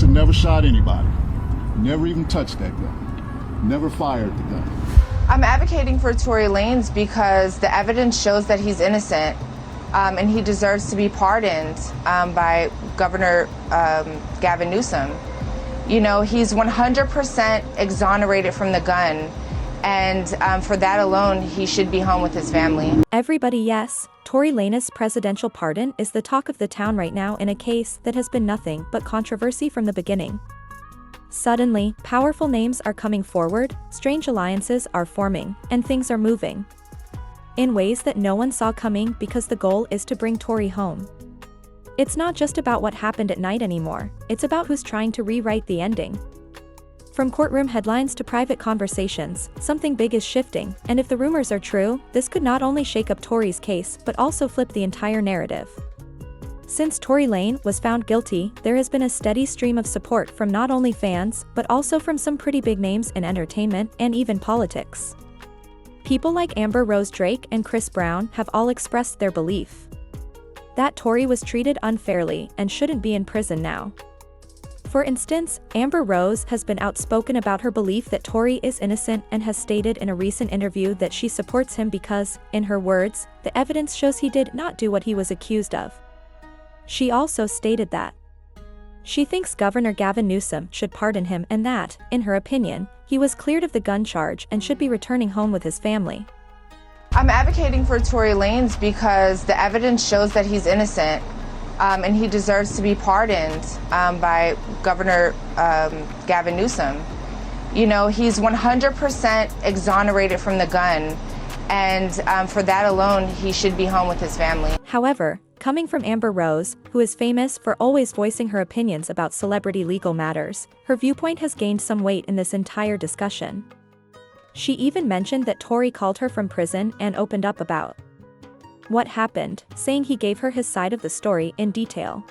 person never shot anybody, never even touched that gun, never fired the gun. I'm advocating for Tory Lanez because the evidence shows that he's innocent, and he deserves to be pardoned by Governor Gavin Newsom. You know, he's 100% exonerated from the gun, and for that alone, he should be home with his family. Everybody, yes, Tory Lanez's presidential pardon is the talk of the town right now in a case that has been nothing but controversy from the beginning. Suddenly, powerful names are coming forward, strange alliances are forming, and things are moving in ways that no one saw coming because the goal is to bring Tory home. It's not just about what happened at night anymore, it's about who's trying to rewrite the ending. From courtroom headlines to private conversations, something big is shifting, and if the rumors are true, this could not only shake up Tory's case but also flip the entire narrative. Since Tory Lanez was found guilty, there has been a steady stream of support from not only fans, but also from some pretty big names in entertainment and even politics. People like Amber Rose Drake and Chris Brown have all expressed their belief that Tory was treated unfairly and shouldn't be in prison now. For instance, Amber Rose has been outspoken about her belief that Tory is innocent and has stated in a recent interview that she supports him because, in her words, the evidence shows he did not do what he was accused of. She also stated that she thinks Governor Gavin Newsom should pardon him and that, in her opinion, he was cleared of the gun charge and should be returning home with his family. I'm advocating for Tory Lanez because the evidence shows that he's innocent, and he deserves to be pardoned by Governor Gavin Newsom. You know, he's 100% exonerated from the gun, and for that alone, he should be home with his family. However, coming from Amber Rose, who is famous for always voicing her opinions about celebrity legal matters, her viewpoint has gained some weight in this entire discussion. She even mentioned that Tory called her from prison and opened up about what happened, saying he gave her his side of the story in detail.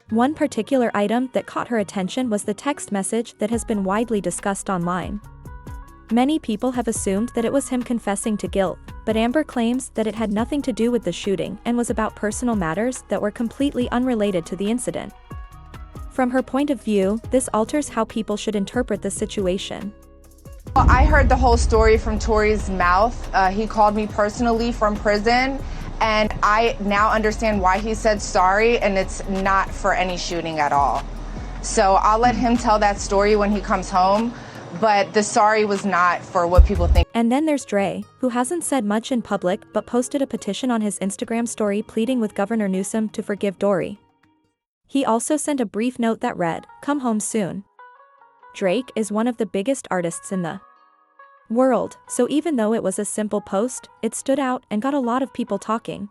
One particular item that caught her attention was the text message that has been widely discussed online. Many people have assumed that it was him confessing to guilt, but Amber claims that it had nothing to do with the shooting and was about personal matters that were completely unrelated to the incident. From her point of view, this alters how people should interpret the situation. Well, I heard the whole story from Tory's mouth. He called me personally from prison, and I now understand why he said sorry, and it's not for any shooting at all. So I'll let him tell that story when he comes home. But the sorry was not for what people think. And then there's Dre, who hasn't said much in public but posted a petition on his Instagram story pleading with Governor Newsom to forgive Tory. He also sent a brief note that read, "Come home soon." Drake is one of the biggest artists in the world, so even though it was a simple post, it stood out and got a lot of people talking.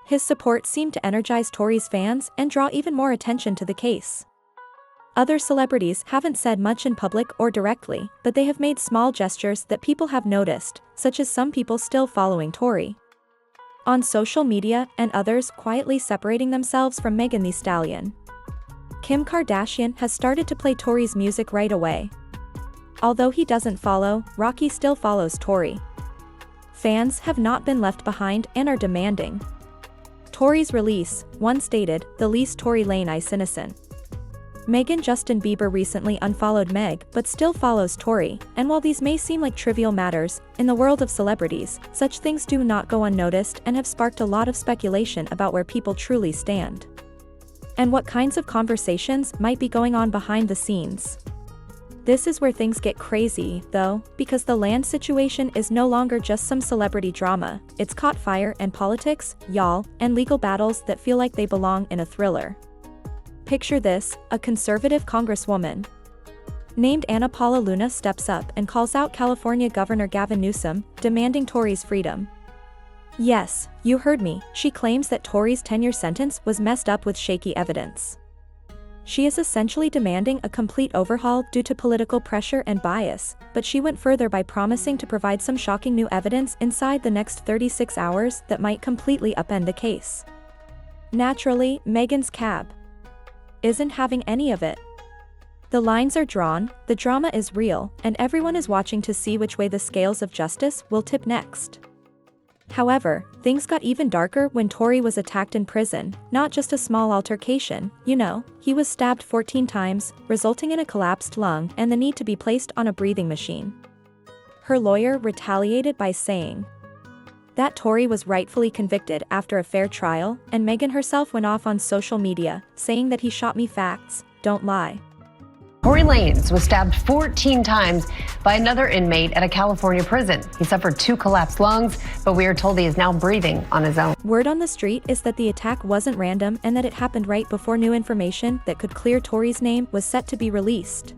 His support seemed to energize Tory's fans and draw even more attention to the case. Other celebrities haven't said much in public or directly, but they have made small gestures that people have noticed, such as some people still following Tory on social media and others quietly separating themselves from Thee Stallion. Kim Kardashian has started to play Tory's music right away. Although he doesn't follow, Rocky still follows Tory. Fans have not been left behind and are demanding Tory's release. One stated, "The least Tory Lanez is innocent." Justin Bieber recently unfollowed Meg but still follows Tory, and while these may seem like trivial matters, in the world of celebrities, such things do not go unnoticed and have sparked a lot of speculation about where people truly stand and what kinds of conversations might be going on behind the scenes. This is where things get crazy, though, because the land situation is no longer just some celebrity drama, it's caught fire and politics, y'all, and legal battles that feel like they belong in a thriller. Picture this, a conservative congresswoman named Anna Paula Luna steps up and calls out California Governor Gavin Newsom, demanding Tory's freedom. Yes, you heard me, she claims that Tory's 10-year sentence was messed up with shaky evidence. She is essentially demanding a complete overhaul due to political pressure and bias, but she went further by promising to provide some shocking new evidence inside the next 36 hours that might completely upend the case. Naturally, Meghan's cab isn't having any of it. The lines are drawn, the drama is real, and everyone is watching to see which way the scales of justice will tip next. However, things got even darker when Tory was attacked in prison, not just a small altercation, he was stabbed 14 times, resulting in a collapsed lung and the need to be placed on a breathing machine. Her lawyer retaliated by saying that Tory was rightfully convicted after a fair trial, and Megan herself went off on social media, saying that he shot me facts, don't lie. Tory Lanez was stabbed 14 times by another inmate at a California prison. He suffered 2 collapsed lungs, but we are told he is now breathing on his own. Word on the street is that the attack wasn't random and that it happened right before new information that could clear Tory's name was set to be released.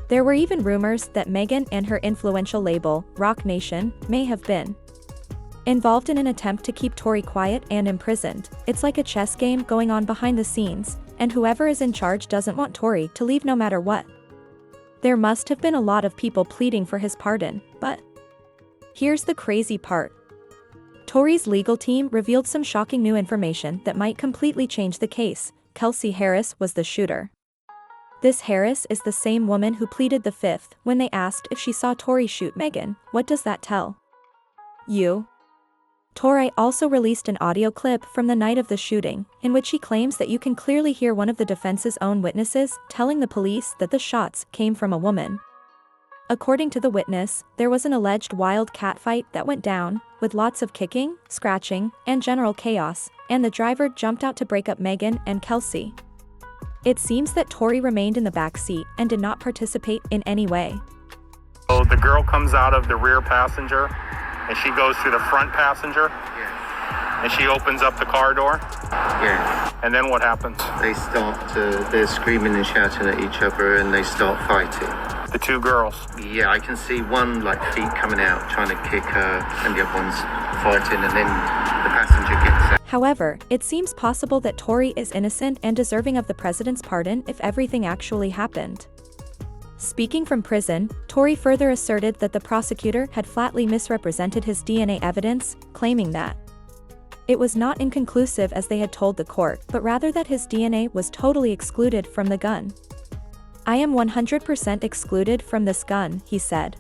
There were even rumors that Megan and her influential label, Roc Nation, may have been involved in an attempt to keep Tory quiet and imprisoned. It's like a chess game going on behind the scenes, and whoever is in charge doesn't want Tory to leave no matter what. There must have been a lot of people pleading for his pardon, but here's the crazy part. Tory's legal team revealed some shocking new information that might completely change the case. Kelsey Harris was the shooter. This Harris is the same woman who pleaded the fifth when they asked if she saw Tory shoot Megan. What does that tell you? Tory also released an audio clip from the night of the shooting, in which he claims that you can clearly hear one of the defense's own witnesses telling the police that the shots came from a woman. According to the witness, there was an alleged wild cat fight that went down, with lots of kicking, scratching, and general chaos, and the driver jumped out to break up Megan and Kelsey. It seems that Tory remained in the back seat and did not participate in any way. So the girl comes out of the rear passenger and she goes to the front passenger. Yeah. And she opens up the car door. Yeah. And then what happens? They're screaming and shouting at each other and they start fighting. The 2 girls. Yeah, I can see one feet coming out trying to kick her and the other one's fighting, and then the passenger gets out. However, it seems possible that Tory is innocent and deserving of the president's pardon if everything actually happened. Speaking from prison, Tory further asserted that the prosecutor had flatly misrepresented his DNA evidence, claiming that it was not inconclusive as they had told the court, but rather that his DNA was totally excluded from the gun. I am 100% excluded from this gun, he said.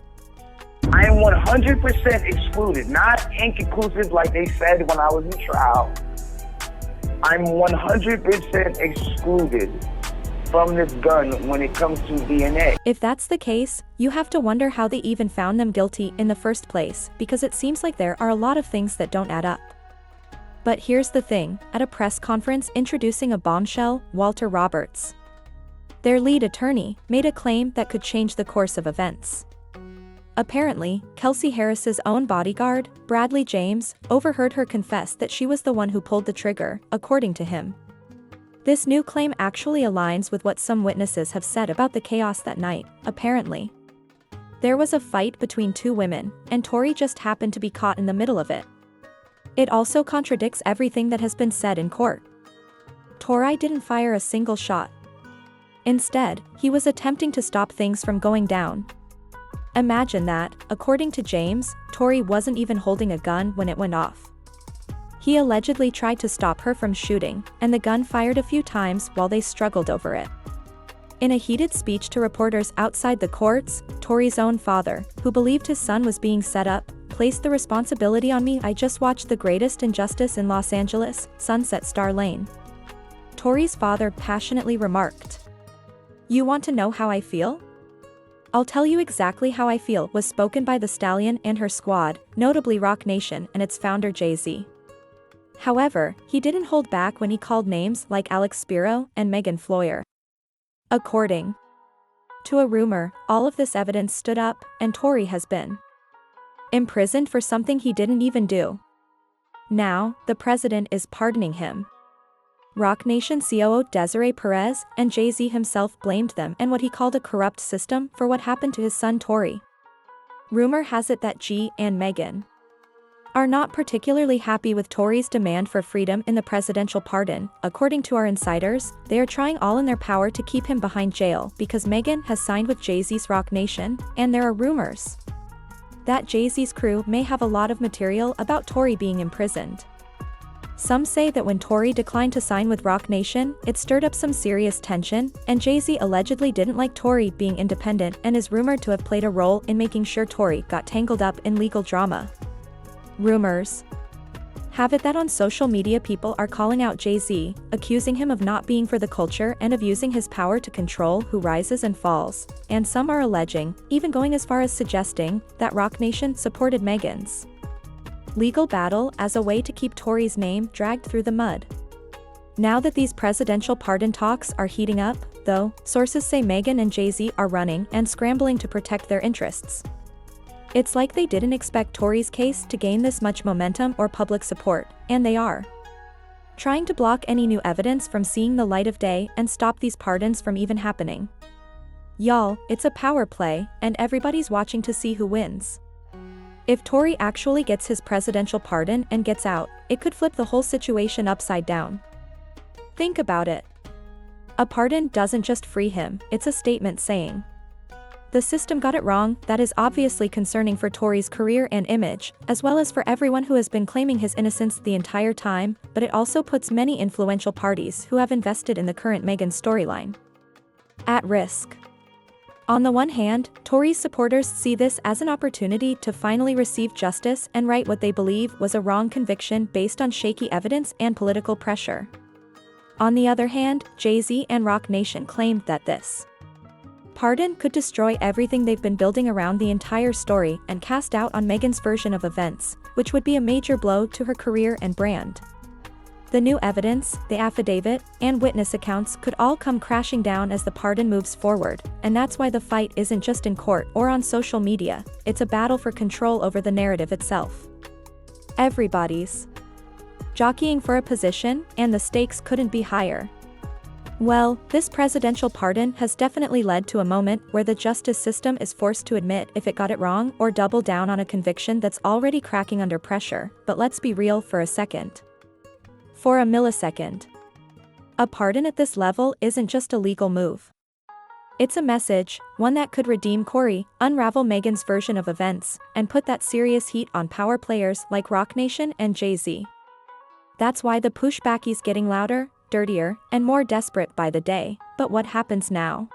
I am 100% excluded, not inconclusive like they said when I was in trial. I'm 100% excluded from this gun when it comes to DNA. If that's the case, you have to wonder how they even found them guilty in the first place, because it seems like there are a lot of things that don't add up. But here's the thing, at a press conference introducing a bombshell, Walter Roberts, their lead attorney, made a claim that could change the course of events. Apparently, Kelsey Harris's own bodyguard, Bradley James, overheard her confess that she was the one who pulled the trigger, according to him. This new claim actually aligns with what some witnesses have said about the chaos that night. Apparently, there was a fight between 2 women, and Tory just happened to be caught in the middle of it. It also contradicts everything that has been said in court. Tory didn't fire a single shot. Instead, he was attempting to stop things from going down. Imagine that. According to James, Tory wasn't even holding a gun when it went off. He allegedly tried to stop her from shooting, and the gun fired a few times while they struggled over it. In a heated speech to reporters outside the courts, Tory's own father, who believed his son was being set up, placed the responsibility on me. I just watched the greatest injustice in Los Angeles, Sunset Star Lane. Tory's father passionately remarked. You want to know how I feel? I'll tell you exactly how I feel, was spoken by Thee Stallion and her squad, notably Roc Nation and its founder Jay Z. However, he didn't hold back when he called names like Alex Spiro and Megan Floyer. According to a rumor, all of this evidence stood up, and Tory has been imprisoned for something he didn't even do. Now, the president is pardoning him. Roc Nation COO Desiree Perez and Jay Z himself blamed them and what he called a corrupt system for what happened to his son Tory. Rumor has it that G and Megan are not particularly happy with Tory's demand for freedom in the presidential pardon. According to our insiders, they are trying all in their power to keep him behind jail because Megan has signed with Jay Z's Roc Nation, and there are rumors that Jay Z's crew may have a lot of material about Tory being imprisoned. Some say that when Tory declined to sign with Roc Nation, it stirred up some serious tension, and Jay Z allegedly didn't like Tory being independent and is rumored to have played a role in making sure Tory got tangled up in legal drama. Rumors have it that on social media people are calling out Jay Z, accusing him of not being for the culture and of using his power to control who rises and falls, and some are alleging, even going as far as suggesting, that Roc Nation supported Megan's legal battle as a way to keep Tory's name dragged through the mud. Now that these presidential pardon talks are heating up, though, sources say Megan and Jay Z are running and scrambling to protect their interests. It's like they didn't expect Tory's case to gain this much momentum or public support, and they are trying to block any new evidence from seeing the light of day and stop these pardons from even happening. Y'all, it's a power play, and everybody's watching to see who wins. If Tory actually gets his presidential pardon and gets out, it could flip the whole situation upside down. Think about it. A pardon doesn't just free him, it's a statement saying, the system got it wrong. That is obviously concerning for Tory's career and image, as well as for everyone who has been claiming his innocence the entire time, but it also puts many influential parties who have invested in the current Meghan storyline at risk. On the one hand, Tory's supporters see this as an opportunity to finally receive justice and right what they believe was a wrong conviction based on shaky evidence and political pressure. On the other hand, Jay Z and Roc Nation claimed that this pardon could destroy everything they've been building around the entire story and cast doubt on Megan's version of events, which would be a major blow to her career and brand. The new evidence, the affidavit, and witness accounts could all come crashing down as the pardon moves forward, and that's why the fight isn't just in court or on social media, it's a battle for control over the narrative itself. Everybody's jockeying for a position, and the stakes couldn't be higher. Well, this presidential pardon has definitely led to a moment where the justice system is forced to admit if it got it wrong or double down on a conviction that's already cracking under pressure, but let's be real for a second. For a millisecond. A pardon at this level isn't just a legal move. It's a message, one that could redeem Tory, unravel Megan's version of events, and put that serious heat on power players like Roc Nation and Jay Z. That's why the pushback is getting louder, dirtier, and more desperate by the day. But what happens now?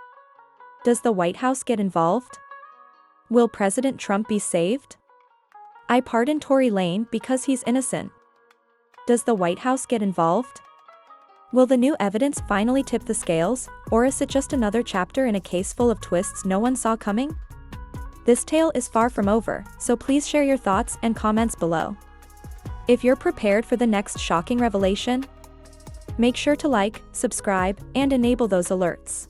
Does the White House get involved? Will President Trump be saved? I pardon Tory Lanez because he's innocent. Does the White House get involved? Will the new evidence finally tip the scales, or is it just another chapter in a case full of twists no one saw coming? This tale is far from over, so please share your thoughts and comments below. If you're prepared for the next shocking revelation, make sure to like, subscribe, and enable those alerts.